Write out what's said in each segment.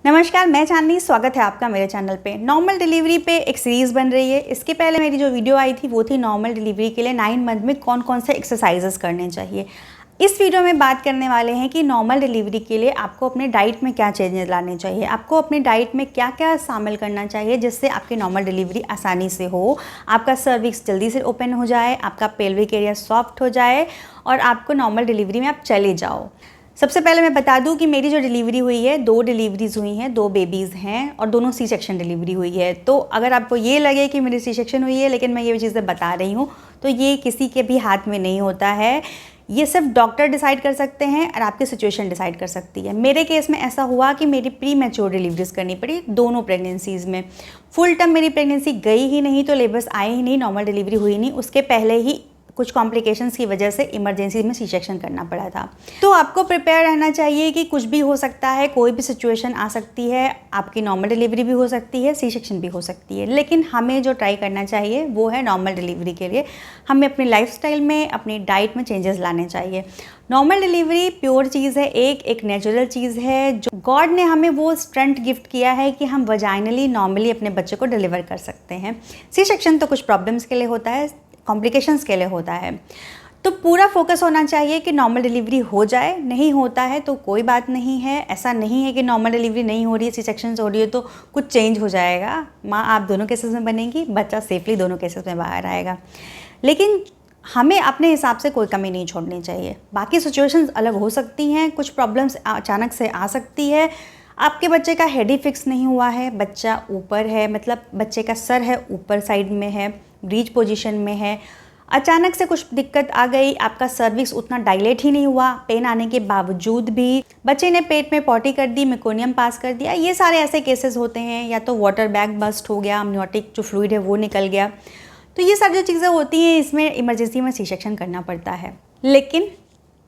नमस्कार, मैं चांदनी। स्वागत है आपका मेरे चैनल पे। नॉर्मल डिलीवरी पे एक सीरीज़ बन रही है। इसके पहले मेरी जो वीडियो आई थी वो थी नॉर्मल डिलीवरी के लिए 9 मंथ में कौन कौन से एक्सरसाइजेस करने चाहिए। इस वीडियो में बात करने वाले हैं कि नॉर्मल डिलीवरी के लिए आपको अपने डाइट में क्या चेंजेस लाने चाहिए, आपको अपनी डाइट में क्या क्या शामिल करना चाहिए जिससे आपकी नॉर्मल डिलीवरी आसानी से हो, आपका सर्विक्स जल्दी से ओपन हो जाए, आपका पेल्विक एरिया सॉफ्ट हो जाए और आपको नॉर्मल डिलीवरी में आप चले जाओ। सबसे पहले मैं बता दूं कि मेरी जो डिलीवरी हुई है, 2 डिलीवरीज़ हुई हैं, 2 बेबीज़ हैं और दोनों सी सेक्शन डिलीवरी हुई है। तो अगर आपको ये लगे कि मेरी सी सेक्शन हुई है लेकिन मैं ये चीज़ें बता रही हूँ, तो ये किसी के भी हाथ में नहीं होता है। ये सिर्फ डॉक्टर डिसाइड कर सकते हैं और आपकी सिचुएशन डिसाइड कर सकती है। मेरे केस में ऐसा हुआ कि मेरी प्री मैच्योर डिलीवरीज़ करनी पड़ी दोनों प्रेगनेंसीज़ में। फुल टर्म मेरी प्रेगनेंसी गई ही नहीं, तो लेबर्स आए ही नहीं, नॉर्मल डिलीवरी हुई नहीं। उसके पहले ही कुछ कॉम्प्लिकेशंस की वजह से इमरजेंसी में सी सेक्शन करना पड़ा था। तो आपको प्रिपेयर रहना चाहिए कि कुछ भी हो सकता है, कोई भी सिचुएशन आ सकती है, आपकी नॉर्मल डिलीवरी भी हो सकती है, सी सेक्शन भी हो सकती है। लेकिन हमें जो ट्राई करना चाहिए वो है नॉर्मल डिलीवरी के लिए हमें अपनी लाइफस्टाइल में, अपनी डाइट में चेंजेस लाने चाहिए। नॉर्मल डिलीवरी प्योर चीज़ है, एक नेचुरल चीज़ है जो गॉड ने हमें वो स्ट्रेंथ गिफ्ट किया है कि हम वजाइनली नॉर्मली अपने बच्चे को डिलीवर कर सकते हैं। सी सेक्शन तो कुछ प्रॉब्लम्स के लिए होता है, कॉम्प्लिकेशंस के लिए होता है। तो पूरा फोकस होना चाहिए कि नॉर्मल डिलीवरी हो जाए। नहीं होता है तो कोई बात नहीं है। ऐसा नहीं है कि नॉर्मल डिलीवरी नहीं हो रही है, सी सेक्शन हो रही है तो कुछ चेंज हो जाएगा। माँ आप दोनों केसेस में बनेगी, बच्चा सेफली दोनों केसेस में बाहर आएगा। लेकिन हमें अपने हिसाब से कोई कमी नहीं छोड़नी चाहिए। बाकी सिचुएशंस अलग हो सकती हैं, कुछ प्रॉब्लम्स अचानक से आ सकती है। आपके बच्चे का हेड ही फिक्स नहीं हुआ है, बच्चा ऊपर है, मतलब बच्चे का सर है ऊपर साइड में है, ब्रीच पोजीशन में है, अचानक से कुछ दिक्कत आ गई, आपका सर्विक्स उतना डायलेट ही नहीं हुआ, पेन आने के बावजूद भी बच्चे ने पेट में पॉटी कर दी, मेकोनियम पास कर दिया। ये सारे ऐसे केसेस होते हैं। या तो वाटर बैग बस्ट हो गया, अमनियोटिक जो फ्लूइड है वो निकल गया। तो ये सारी जो चीज़ें होती हैं, इसमें इमरजेंसी में सी सेक्शन करना पड़ता है। लेकिन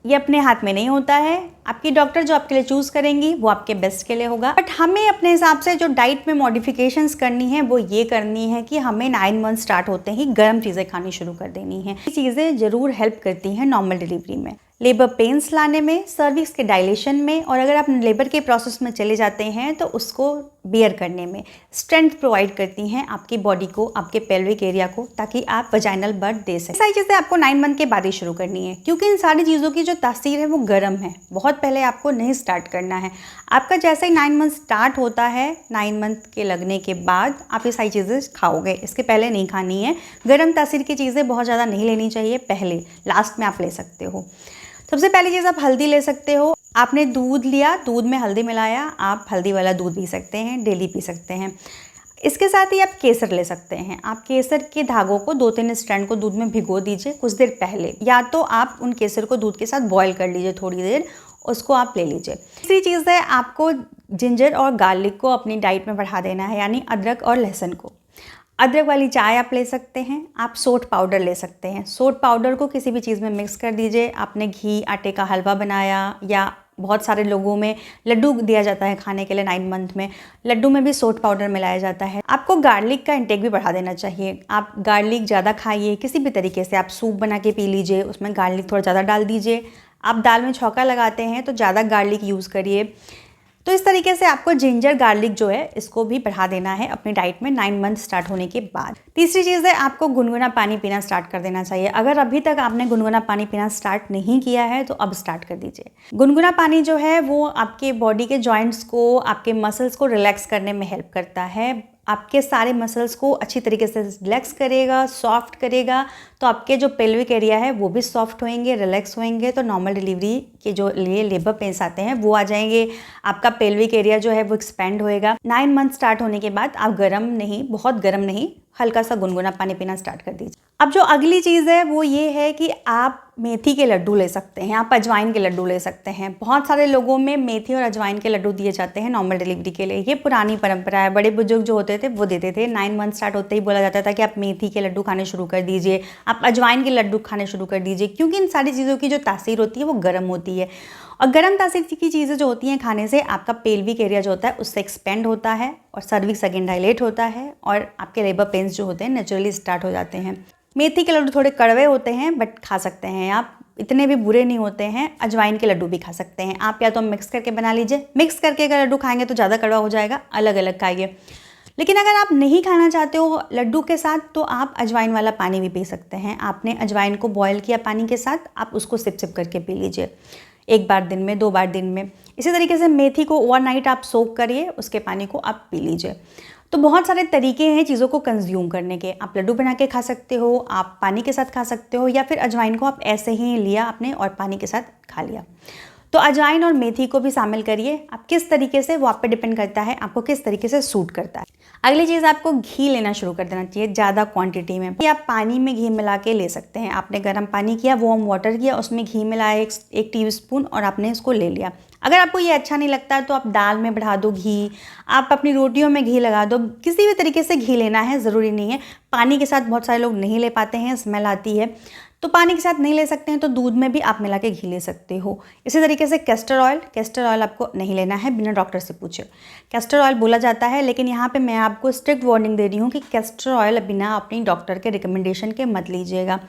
ये अपने हाथ में नहीं होता है। आपकी डॉक्टर जो आपके लिए चूज़ करेंगी वो आपके बेस्ट के लिए होगा। बट हमें अपने हिसाब से जो डाइट में मॉडिफिकेशंस करनी है वो ये करनी है कि हमें 9 मंथ स्टार्ट होते ही गर्म चीज़ें खानी शुरू कर देनी है। ये चीज़ें ज़रूर हेल्प करती हैं नॉर्मल डिलीवरी में, लेबर पेन्स लाने में, सर्विक्स के डायलेशन में, और अगर आप लेबर के प्रोसेस में चले जाते हैं तो उसको बियर करने में स्ट्रेंथ प्रोवाइड करती हैं आपकी बॉडी को, आपके पेल्विक एरिया को, ताकि आप वजाइनल बर्थ दे सकें। सारी चीज़ें आपको 9 मंथ के बाद ही शुरू करनी है, क्योंकि इन सारी चीज़ों की जो तासीर है वो गर्म है। बहुत पहले आपको नहीं स्टार्ट करना है। आपका जैसे ही 9 मंथ स्टार्ट होता है, 9 मंथ के लगने के बाद आप ये सारी चीज़ें खाओगे, इसके पहले नहीं खानी है। गर्म तासीर की चीज़ें बहुत ज़्यादा नहीं लेनी चाहिए, पहले, लास्ट में आप ले सकते हो। सबसे पहली चीज़ आप हल्दी ले सकते हो। आपने दूध लिया, दूध में हल्दी मिलाया, आप हल्दी वाला दूध पी सकते हैं, डेली पी सकते हैं। इसके साथ ही आप केसर ले सकते हैं। आप केसर के धागों को 2-3 स्ट्रैंड को दूध में भिगो दीजिए कुछ देर पहले, या तो आप उन केसर को दूध के साथ बॉईल कर लीजिए थोड़ी देर, उसको आप ले लीजिए। तीसरी चीज़ है, आपको जिंजर और गार्लिक को अपनी डाइट में बढ़ा देना है, यानी अदरक और लहसुन को। अदरक वाली चाय आप ले सकते हैं। आप सोट पाउडर ले सकते हैं। सोट पाउडर को किसी भी चीज़ में मिक्स कर दीजिए। आपने घी आटे का हलवा बनाया, या बहुत सारे लोगों में लड्डू दिया जाता है खाने के लिए 9 मंथ में, लड्डू में भी सोट पाउडर मिलाया जाता है। आपको गार्लिक का इंटेक भी बढ़ा देना चाहिए। आप गार्लिक ज़्यादा खाइए, किसी भी तरीके से आप सूप बना के पी लीजिए, उसमें गार्लिक थोड़ा ज़्यादा डाल दीजिए। आप दाल में छौंका लगाते हैं तो ज़्यादा गार्लिक यूज़ करिए। तो इस तरीके से आपको जिंजर गार्लिक जो है इसको भी बढ़ा देना है अपनी डाइट में 9 मंथ स्टार्ट होने के बाद। तीसरी चीज़ है, आपको गुनगुना पानी पीना स्टार्ट कर देना चाहिए। अगर अभी तक आपने गुनगुना पानी पीना स्टार्ट नहीं किया है तो अब स्टार्ट कर दीजिए। गुनगुना पानी जो है वो आपके बॉडी के जॉइंट्स को, आपके मसल्स को रिलैक्स करने में हेल्प करता है। आपके सारे मसल्स को अच्छी तरीके से रिलैक्स करेगा, सॉफ्ट करेगा, तो आपके जो पेल्विक एरिया है वो भी सॉफ्ट होंगे, रिलैक्स होंगे। तो नॉर्मल डिलीवरी के जो लिए लेबर पेन्स आते हैं वो आ जाएंगे। आपका पेल्विक एरिया जो है वो एक्सपेंड होएगा। 9 मंथ स्टार्ट होने के बाद आप गर्म नहीं, बहुत गर्म नहीं, हल्का सा गुनगुना पानी पीना स्टार्ट कर दीजिए। अब जो अगली चीज़ है वो ये है कि आप मेथी के लड्डू ले सकते हैं, आप अजवाइन के लड्डू ले सकते हैं। बहुत सारे लोगों में मेथी और अजवाइन के लड्डू दिए जाते हैं नॉर्मल डिलीवरी के लिए। ये पुरानी परंपरा है, बड़े बुजुर्ग जो होते थे वो देते थे। 9 मंथ स्टार्ट होते ही बोला जाता था कि आप मेथी के लड्डू खाने शुरू कर दीजिए, आप अजवाइन के लड्डू खाने शुरू कर दीजिए, क्योंकि इन सारी चीज़ों की जो तासीर होती है वो गर्म होती है। और गर्म तासीर की चीज़ें जो होती हैं खाने से, आपका पेल्विक एरिया जो होता है उससे एक्सपेंड होता है और सर्विक्स अगेन डायलेट होता है, और आपके लेबर पेन्स जो होते हैं नेचुरली स्टार्ट हो जाते हैं। मेथी के लड्डू थोड़े कड़वे होते हैं बट खा सकते हैं आप, इतने भी बुरे नहीं होते हैं। अजवाइन के लड्डू भी खा सकते हैं आप, या तो मिक्स करके बना लीजिए। मिक्स करके अगर लड्डू खाएंगे तो ज़्यादा कड़वा हो जाएगा, अलग अलग खाइए। लेकिन अगर आप नहीं खाना चाहते हो लड्डू के साथ तो आप अजवाइन वाला पानी भी पी सकते हैं। आपने अजवाइन को बॉयल किया पानी के साथ, आप उसको सिप सिप करके पी लीजिए, 1 बार दिन में, 2 बार दिन में। इसी तरीके से मेथी को ओवरनाइट आप सोक करिए, उसके पानी को आप पी लीजिए। तो बहुत सारे तरीके हैं चीज़ों को कंज्यूम करने के। आप लड्डू बना के खा सकते हो, आप पानी के साथ खा सकते हो, या फिर अजवाइन को आप ऐसे ही लिया आपने और पानी के साथ खा लिया। तो अजवाइन और मेथी को भी शामिल करिए। आप किस तरीके से, वो आप पे डिपेंड करता है आपको किस तरीके से सूट करता है। अगली चीज़, आपको घी लेना शुरू कर देना चाहिए ज़्यादा क्वांटिटी में। ये आप पानी में घी मिला के ले सकते हैं। आपने गर्म पानी किया, वार्म वाटर किया, उसमें घी मिलाया 1 टीस्पून और आपने इसको ले लिया। अगर आपको ये अच्छा नहीं लगता तो आप दाल में बढ़ा दो घी, आप अपनी रोटियों में घी लगा दो। किसी भी तरीके से घी लेना है, ज़रूरी नहीं है। पानी के साथ बहुत सारे लोग नहीं ले पाते हैं, स्मेल आती है, तो पानी के साथ नहीं ले सकते हैं तो दूध में भी आप मिला के घी ले सकते हो। इसी तरीके से कैस्टर ऑयल आपको नहीं लेना है, बिना डॉक्टर से पूछे। कैस्टर ऑयल बोला जाता है, लेकिन यहाँ पे मैं आपको स्ट्रिक्ट वार्निंग दे रही हूँ कि कैस्टर ऑयल बिना अपनी डॉक्टर के रिकमेंडेशन के मत लीजिएगा।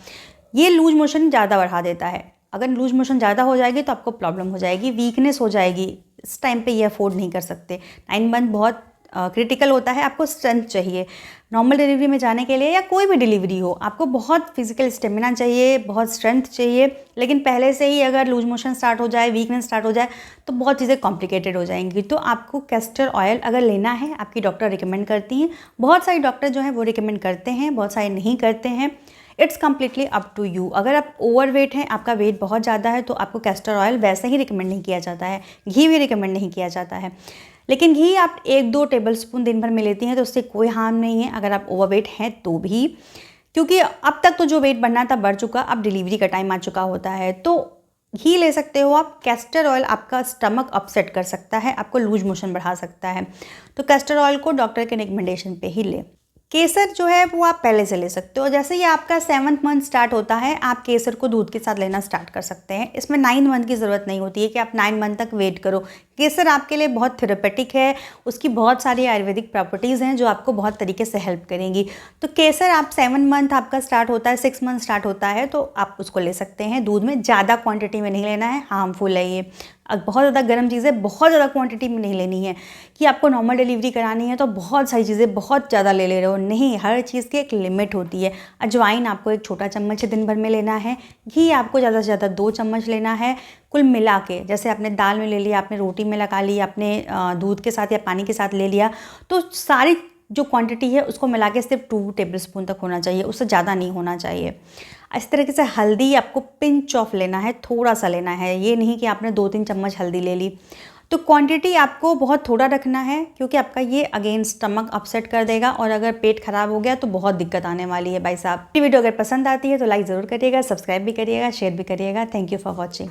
ये लूज मोशन ज़्यादा बढ़ा देता है। अगर लूज मोशन ज़्यादा हो जाएगी तो आपको प्रॉब्लम हो जाएगी, वीकनेस हो जाएगी। इस टाइम पे ये अफोर्ड नहीं कर सकते। 9 मंथ बहुत क्रिटिकल होता है, आपको स्ट्रेंथ चाहिए। नॉर्मल डिलीवरी में जाने के लिए या कोई भी डिलीवरी हो, आपको बहुत फिजिकल स्टेमिना चाहिए, बहुत स्ट्रेंथ चाहिए। लेकिन पहले से ही अगर लूज मोशन स्टार्ट हो जाए, वीकनेस स्टार्ट हो जाए, तो बहुत चीज़ें कॉम्प्लिकेटेड हो जाएंगी। तो आपको कैस्टर ऑयल अगर लेना है, आपकी डॉक्टर रिकमेंड करती हैं। बहुत सारे डॉक्टर जो हैं वो रिकमेंड करते हैं, बहुत सारे नहीं करते हैं। It's completely up to you. अगर आप ओवरवेट हैं, आपका वेट बहुत ज़्यादा है, तो आपको कैस्टर ऑयल वैसे ही रिकमेंड नहीं किया जाता है, घी भी रिकमेंड नहीं किया जाता है। लेकिन घी आप 1-2 टेबलस्पून दिन भर में लेती हैं तो उससे कोई हार्म नहीं है, अगर आप ओवरवेट हैं तो भी। क्योंकि अब तक तो जो वेट बढ़ना था बढ़ चुका, अब डिलीवरी का टाइम आ चुका होता है। तो घी ले सकते हो आप। कैस्टर ऑयल आपका स्टमक अपसेट कर सकता है, आपको लूज मोशन बढ़ा सकता है, तो कैस्टर ऑयल को डॉक्टर के रिकमेंडेशन पे ही लें। केसर जो है वो आप पहले से ले सकते हो। जैसे ही आपका 7th मंथ स्टार्ट होता है, आप केसर को दूध के साथ लेना स्टार्ट कर सकते हैं। इसमें 9 मंथ की ज़रूरत नहीं होती है कि आप 9 मंथ तक वेट करो। केसर आपके लिए बहुत थेरेपेटिक है, उसकी बहुत सारी आयुर्वेदिक प्रॉपर्टीज़ हैं जो आपको बहुत तरीके से हेल्प करेंगी। तो केसर आप 7 मंथ आपका स्टार्ट होता है, 6 मंथ स्टार्ट होता है, तो आप उसको ले सकते हैं दूध में। ज़्यादा क्वांटिटी में नहीं लेना है, हार्मफुल है ये। बहुत ज़्यादा गर्म चीज़ें बहुत ज़्यादा क्वांटिटी में नहीं लेनी है कि आपको नॉर्मल डिलीवरी करानी है तो बहुत सारी चीज़ें बहुत ज़्यादा ले रहे हो। नहीं, हर चीज़ की एक लिमिट होती है। अजवाइन आपको 1 छोटा चम्मच दिन भर में लेना है, घी आपको ज़्यादा से ज़्यादा 2 चम्मच लेना है। कुल मिला के, जैसे आपने दाल में ले लिया, आपने रोटी में लगा ली, आपने दूध के साथ या पानी के साथ ले लिया, तो सारी जो क्वांटिटी है उसको मिला के सिर्फ 2 टेबलस्पून तक होना चाहिए, उससे ज़्यादा नहीं होना चाहिए। इस तरीके से हल्दी आपको पिंच ऑफ लेना है, थोड़ा सा लेना है, ये नहीं कि आपने 2-3 चम्मच हल्दी ले ली। तो क्वांटिटी आपको बहुत थोड़ा रखना है, क्योंकि आपका ये अगेन स्टमक अपसेट कर देगा और अगर पेट खराब हो गया तो बहुत दिक्कत आने वाली है भाई साहब। ये वीडियो अगर पसंद आती है तो लाइक ज़रूर करिएगा, सब्सक्राइब भी करिएगा, शेयर भी करिएगा। Thank you for watching.